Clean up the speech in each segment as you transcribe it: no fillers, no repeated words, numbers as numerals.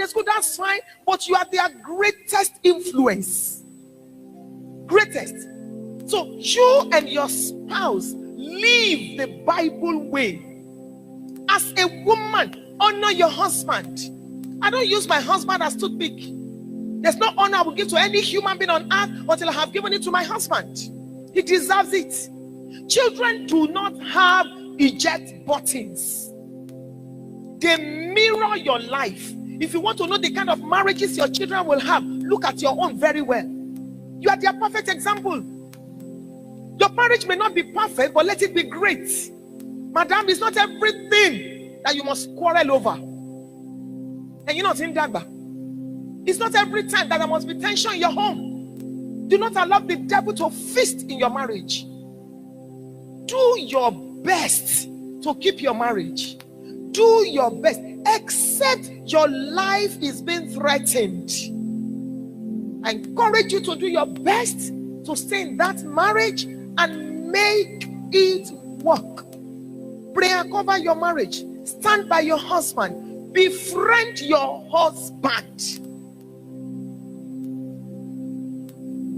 school, that's fine, but you are their greatest influence. Greatest. So you and your spouse live the Bible way. As a woman, honor your husband. I don't use my husband as toothpick. There's no honor I will give to any human being on earth until I have given it to my husband. He deserves it. Children do not have eject buttons. They mirror your life. If you want to know the kind of marriages your children will have, look at your own very well. You are their perfect example. Your marriage may not be perfect, but let it be great. Madam, it's not everything that you must quarrel over. And you're not in Dagba. It's not every time that there must be tension in your home. Do not allow the devil to feast in your marriage. Do your best to keep your marriage. Do your best, except your life is being threatened. I encourage you to do your best to stay in that marriage and make it work. Pray and cover your marriage. Stand by your husband. Befriend your husband.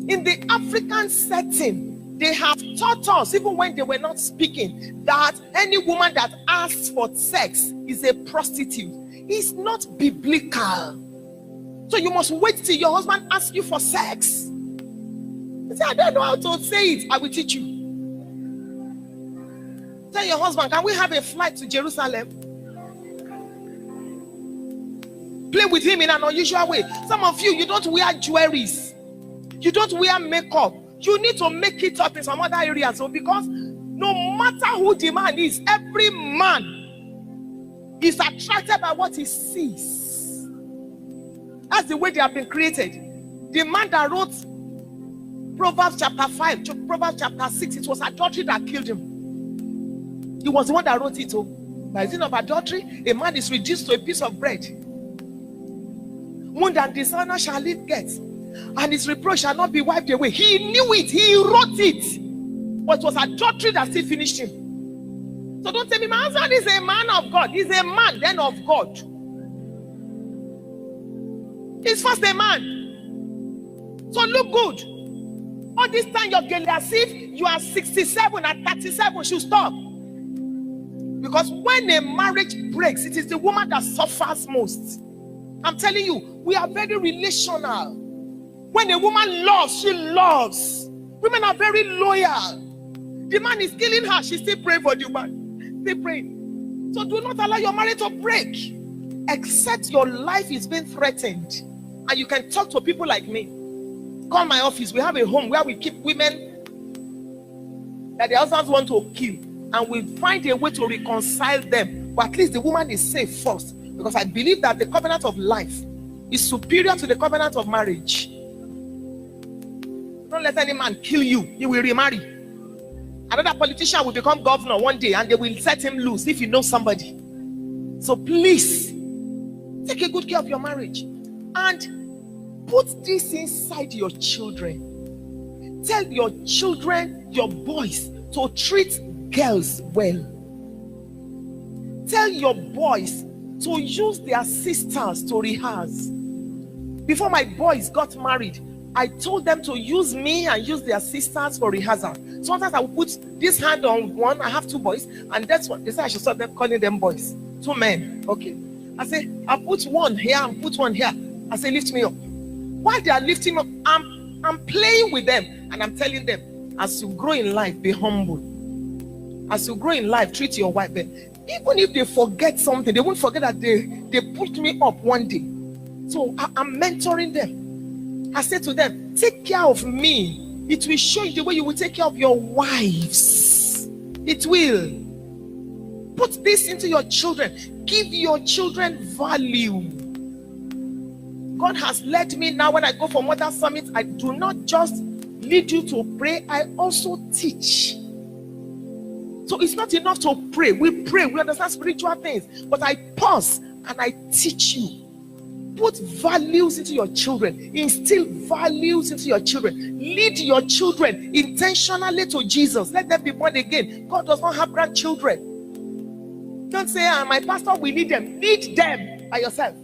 In the African setting, they have taught us, even when they were not speaking, that any woman that asks for sex is a prostitute. It's not biblical. So you must wait till your husband asks you for sex. You say, I don't know how to say it. I will teach you. Tell your husband, can we have a flight to Jerusalem? Play with him in an unusual way. Some of you, you don't wear jewelries. You don't wear makeup. You need to make it up in some other areas. So because no matter who the man is, every man is attracted by what he sees. That's the way they have been created. The man that wrote Proverbs chapter 5 to Proverbs chapter 6, it was adultery that killed him. He was the one that wrote it. By reason of adultery, a man is reduced to a piece of bread. Wound and dishonor shall it get, and his reproach shall not be wiped away. He knew it, he wrote it, but it was adultery that still finished him. So don't tell me my husband is a man of God. He's a man then of God. He's first a man. So look good. All this time you're getting as if you are 67 and 37 should stop. Because when a marriage breaks, it is the woman that suffers most. I'm telling you, we are very relational. When a woman loves, she loves. Women are very loyal. The man is killing her, she's still praying for the man. Still praying. So do not allow your marriage to break, except your life is being threatened. And you can talk to people like me. Call my office. We have a home where we keep women that their husbands want to kill, and we find a way to reconcile them. But at least the woman is safe first, because I believe that the covenant of life is superior to the covenant of marriage. Don't let any man kill you. He will remarry. Another politician will become governor one day, and they will set him loose if he knows somebody. So please, take a good care of your marriage. And put this inside your children. Tell your children, your boys, to treat girls well. Tell your boys to use their sisters to rehearse. Before my boys got married, I told them to use me and use their sisters for rehearsal. Sometimes I will put this hand on one. I have two boys, and that's what they say I should stop them calling them boys. Two men. Okay. I say, I'll put one here and put one here. I say, lift me up. While they are lifting me up, I'm playing with them, and I'm telling them, as you grow in life, be humble. As you grow in life, treat your wife well. Even if they forget something, they won't forget that they put me up one day. So I'm mentoring them. I say to them, take care of me. It will show you the way you will take care of your wives. It will. Put this into your children. Give your children value. God has led me now when I go for Mother Summit. I do not just lead you to pray, I also teach. So it's not enough to pray. We pray, we understand spiritual things, but I pause and I teach you. Put values into your children. Instill values into your children. Lead your children intentionally to Jesus. Let them be born again. God does not have grandchildren. Don't say, my pastor will lead them. Lead them by yourself.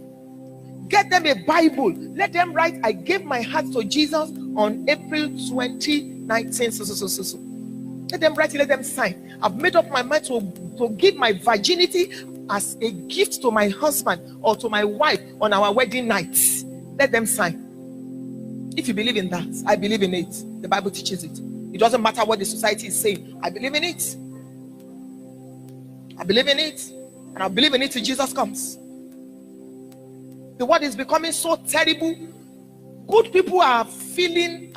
Get them a Bible. Let them write, I gave my heart to Jesus on April 2019. So. Let them write it, let them sign. I've made up my mind to give my virginity as a gift to my husband or to my wife on our wedding night. Let them sign. If you believe in that, I believe in it. The Bible teaches it. It doesn't matter what the society is saying. I believe in it. I believe in it. And I believe in it till Jesus comes. The world is becoming so terrible. Good people are feeling,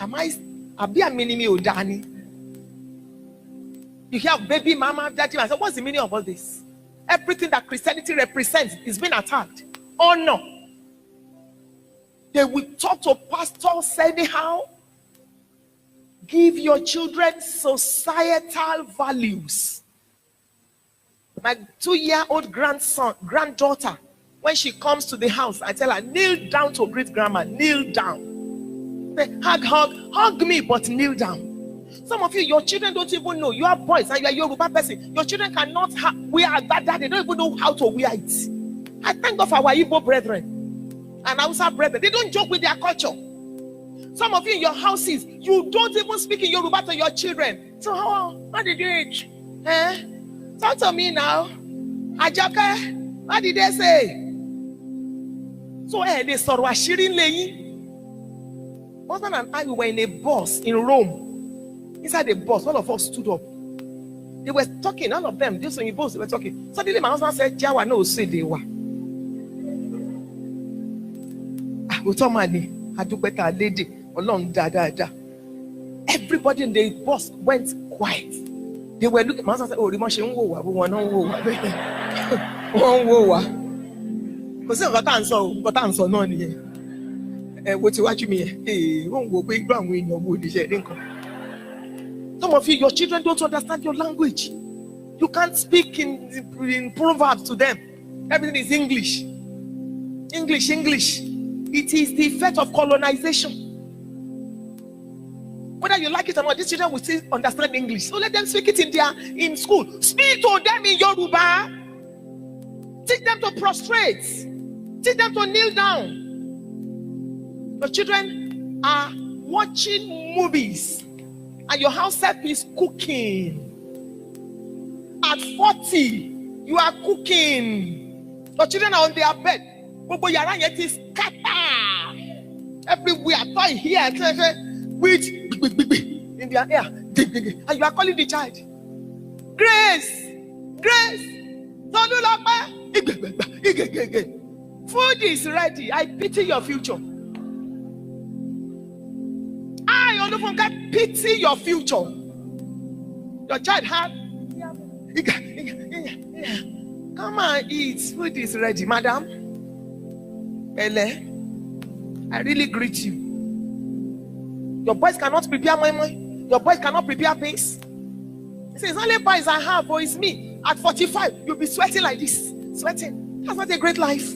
you hear baby mama, daddy, I said, what's the meaning of all this? Everything that Christianity represents is being attacked. Oh no. They will talk to pastors anyhow. Give your children societal values. My 2-year-old granddaughter, when she comes to the house, I tell her, kneel down to greet grandma, kneel down. Say, hug me, but kneel down. Some of you, your children don't even know. You are boys and you are Yoruba person. Your children cannot wear agbada. They don't even know how to wear it. I thank God for our Igbo brethren and Hausa brethren. They don't joke with their culture. Some of you in your houses, you don't even speak in Yoruba to your children. So what did you eat? Talk to me now. Ajaka, what did they say? So they saw Washirin Leyi. Husband and I, we were in a bus in Rome. Inside the bus, all of us stood up. They were talking, all of them, this in the bus, they were talking. Suddenly my husband said, Jawa no say they were. Lady, along da. Everybody in the bus went quiet. They were looking, my husband said, oh, because I got answer no what you watch me? Won't go big ground when your wood is. Some of you, your children don't understand your language. You can't speak in proverbs to them. Everything is English. English. It is the effect of colonization. Whether you like it or not, these children will still understand English. So let them speak it in school. Speak to them in Yoruba. Teach them to prostrate. Teach them to kneel down. Your children are watching movies and your house set is cooking. At 40, you are cooking. Your children are on their bed. It is scatter everywhere. Toy here, with in their ear, and you are calling the child, Grace. Food is ready. I pity your future. I only forget pity your future. Your child had. Come on, eat. Food is ready, madam. Ele, I really greet you. Your boys cannot prepare my. Your boys cannot prepare things. He says, only boys I have, or it's me. At 45, you'll be sweating like this. Sweating. That's not a great life.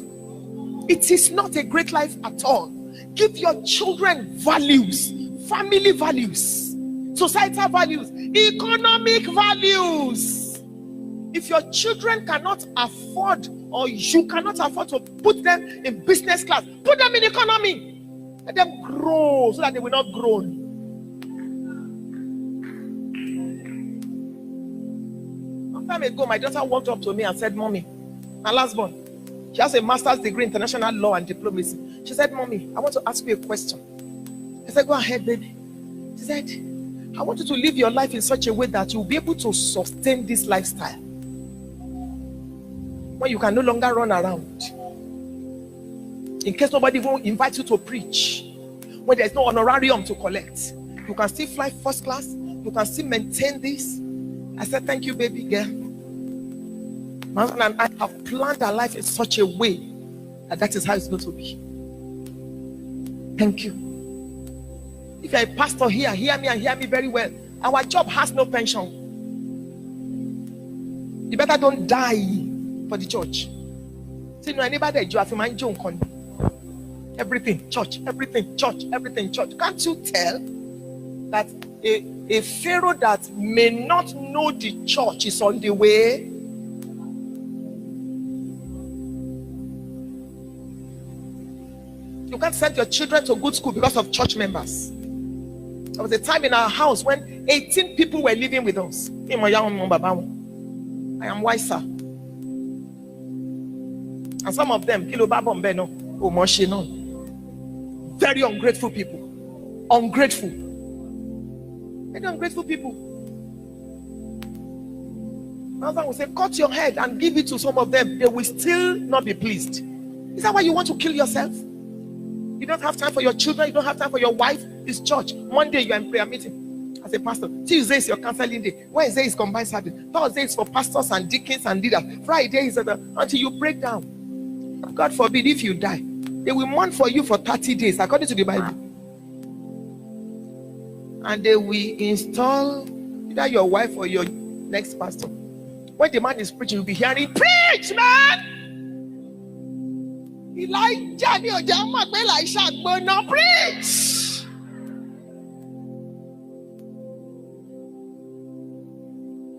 It is not a great life at all. Give your children values, family values, societal values, economic values. If your children cannot afford, or you cannot afford to put them in business class, put them in economy. Let them grow so that they will not groan. Some time ago, my daughter walked up to me and said, Mommy, my last born, she has a master's degree in international law and diplomacy. She said, Mommy, I want to ask you a question. I said, go ahead, baby. She said, I want you to live your life in such a way that you'll be able to sustain this lifestyle when you can no longer run around. In case nobody will invite you to preach, when there's no honorarium to collect, you can still fly first class, you can still maintain this. I said, thank you, baby girl. My husband and I have planned our life in such a way that is how it's going to be. Thank you. If you're a pastor here, hear me and hear me very well. Our job has no pension. You better don't die for the church. See, no, anybody you have mind everything church, everything church, everything church. Can't you tell that a pharaoh that may not know the church is on the way? You can't send your children to good school because of church members. There was a time in our house when 18 people were living with us. I am wiser. And some of them, very ungrateful people. Ungrateful. Very ungrateful people. My husband will say, cut your head and give it to some of them. They will still not be pleased. Is that why you want to kill yourself? You don't have time for your children. You don't have time for your wife. It's church. Monday you are in prayer meeting as a pastor. Tuesday is your counseling day. Wednesday is combined service. Thursday is for pastors and deacons and leaders. Friday is until you break down. God forbid if you die. They will mourn for you for 30 days according to the Bible. And they will install either your wife or your next pastor. When the man is preaching, you'll be hearing, preach, man! Elijah, preach!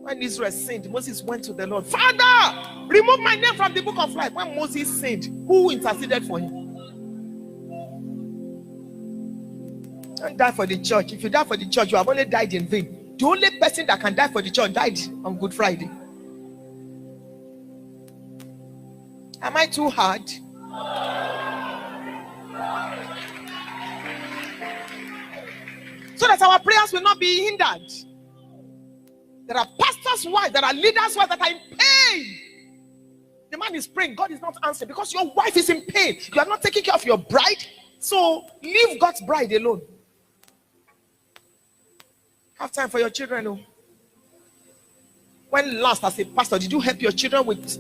When Israel sinned, Moses went to the Lord. Father, remove my name from the book of life. When Moses sinned, who interceded for him? Don't die for the church. If you die for the church, you have only died in vain. The only person that can die for the church died on Good Friday. Am I too hard? So that our prayers will not be hindered. There are pastors' wives, there are leaders' wives that are in pain. The man is praying, God is not answering because your wife is in pain. You are not taking care of your bride. So leave God's bride alone. Have time for your children. Oh. When last as a pastor did you help your children with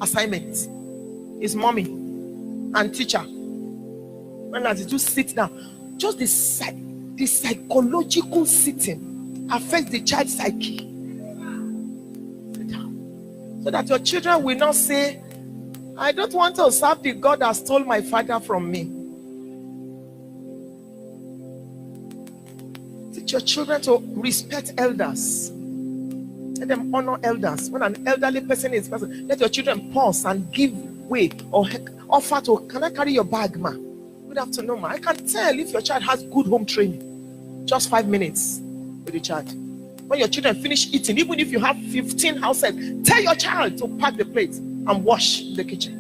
assignments? His mommy and teacher. When last did you sit down? Just the psychological sitting affects the child's psyche. Sit down. So that your children will not say, I don't want to serve the God that stole my father from me. Teach your children to respect elders. Let them honor elders. When an elderly person is present, let your children pause and give way or offer to, can I carry your bag, ma? Good afternoon, ma. I can tell if your child has good home training. Just 5 minutes with the child. When your children finish eating, even if you have 15 houses, tell your child to pack the plates and wash the kitchen.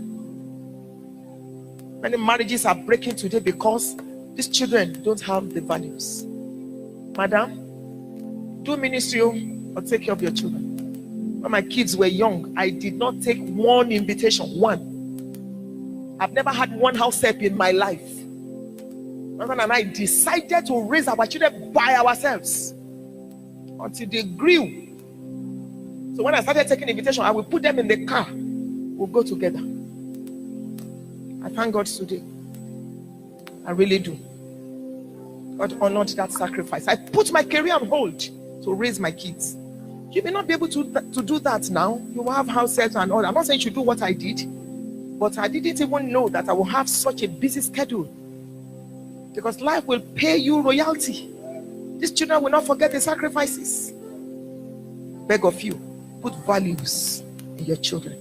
Many marriages are breaking today because these children don't have the values. Madam, do ministry or take care of your children. When my kids were young, I did not take one invitation. One. I've never had one house help in my life. My husband and I decided to raise our children by ourselves until they grew. So when I started taking invitation, I will put them in the car. We'll go together. I thank God today. I really do. God honored that sacrifice. I put my career on hold to raise my kids. You may not be able to do that now. You will have house help and all. I'm not saying you should do what I did, but I didn't even know that I will have such a busy schedule. Because life will pay you royalty. These children will not forget the sacrifices. Beg of you, put values in your children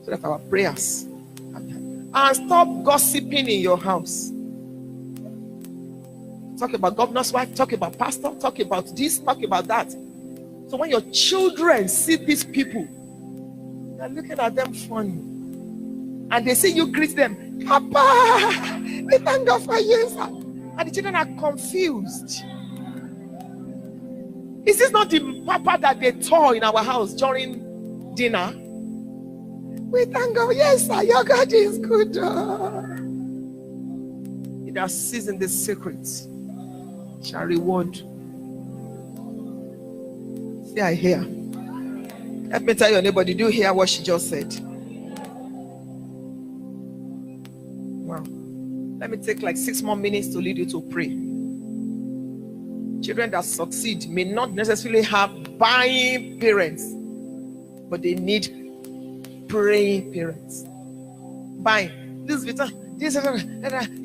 so that our prayers and stop gossiping in your house. Talk about governor's wife, talk about pastor, talk about this, talk about that. So when your children see these people, they're looking at them funny. And they see you greet them, Papa, we thank God for you, sir. And the children are confused. Is this not the Papa that they tore in our house during dinner? We thank God, yes, sir, your God is good. It has seasoned the secrets. Shall reward. See, I hear. Let me tell your neighbor, did you hear what she just said? Wow. Let me take like 6 more minutes to lead you to pray. Children that succeed may not necessarily have buying parents, but they need praying parents. Buying. This you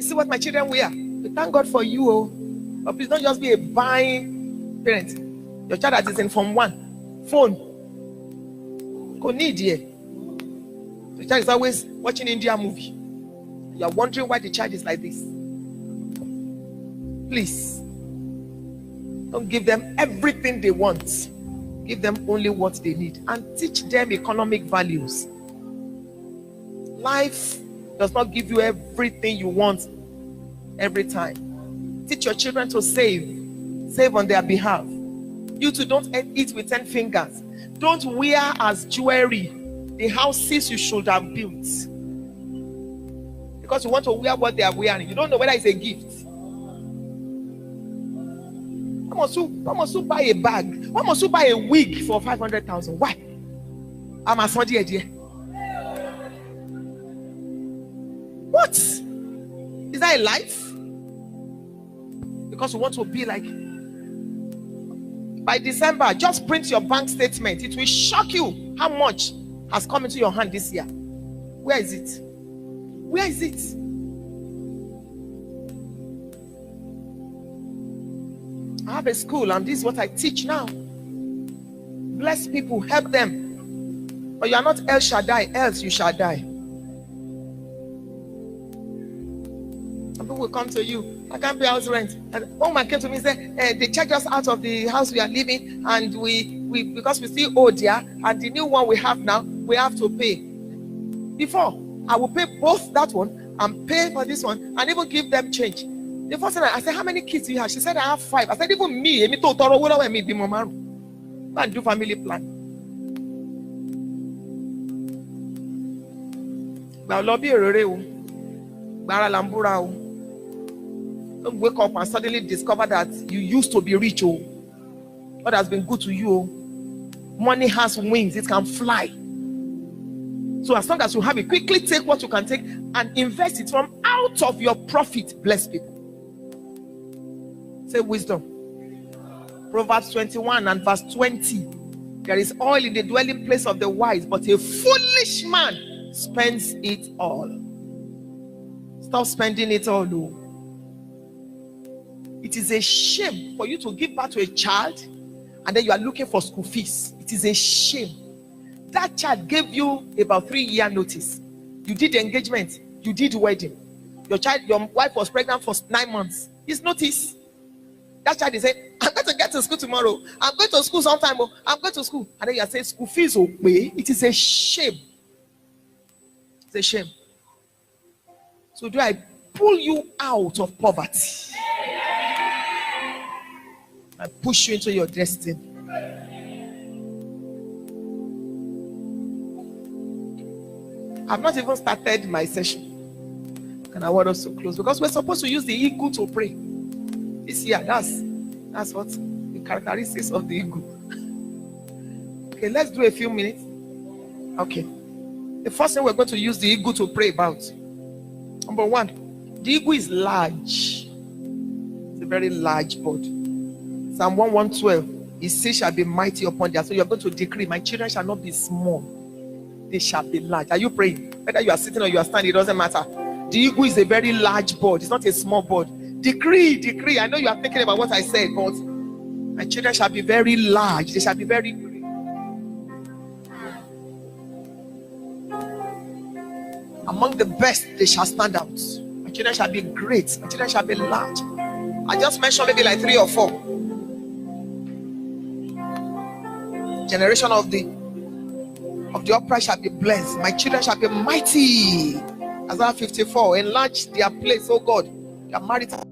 see what my children wear? We thank God for you, oh. But please don't just be a buying parent. Your child that is in Form 1, phone. Go need here. The child is always watching Indian movie. You are wondering why the child is like this. Please, don't give them everything they want. Give them only what they need and teach them economic values. Life does not give you everything you want every time. Teach your children to save on their behalf. You too, don't eat with 10 fingers. Don't wear as jewelry the houses you should have built, because you want to wear what they are wearing. You don't know whether it's a gift. Why must you buy a bag? Why must you buy a wig for 500,000? Why? I'm a Saudi idea. What? Is that a life? Because you want to be like, by December, just print your bank statement. It will shock you how much has come into your hand this year. Where is it? Where is it? I have a school and this is what I teach now. Bless people, help them. But you are not El Shaddai, else you shall die. Some people will come to you, I can't pay house rent. And one man came to me and said, they checked us out of the house we are living, and we because we still owe there, and the new one we have now, we have to pay. Before, I will pay both that one and pay for this one and even give them change. The first time I said, how many kids do you have? She said, I have 5. I said, even me, go and do family plan. Don't wake up and suddenly discover that you used to be rich. What has been good to you? Money has wings, it can fly. So as long as you have it, quickly take what you can take and invest it from out of your profit. Bless people. Say wisdom. Proverbs 21 and verse 20. There is oil in the dwelling place of the wise, but a foolish man spends it all. Stop spending it all, though. It is a shame for you to give birth to a child and then you are looking for school fees. It is a shame. That child gave you about 3-year notice. You did the engagement. You did the wedding. Your wife was pregnant for 9 months. His notice. That child is saying, I'm going to get to school tomorrow. I'm going to school sometime. I'm going to school. And then you are saying school fees will pay. It is a shame. It's a shame. So do I pull you out of poverty? I push you into your destiny. I've not even started my session. And I want us to close because we're supposed to use the eagle to pray. This year, that's what the characteristics of the eagle. Okay, let's do a few minutes. Okay. The first thing we're going to use the eagle to pray about. Number 1, the eagle is large. It's a very large bird. Psalm 1:12. His seed shall be mighty upon them. So you're going to decree, my children shall not be small. They shall be large. Are you praying? Whether you are sitting or you are standing, it doesn't matter. The eagle is a very large bird. It's not a small bird. Decree. I know you are thinking about what I said, but my children shall be very large. They shall be very great. Among the best, they shall stand out. My children shall be great. My children shall be large. I just mentioned maybe like 3 or 4. Generation of the upright shall be blessed. My children shall be mighty. Isaiah 54. Enlarge their place, oh God. Their marital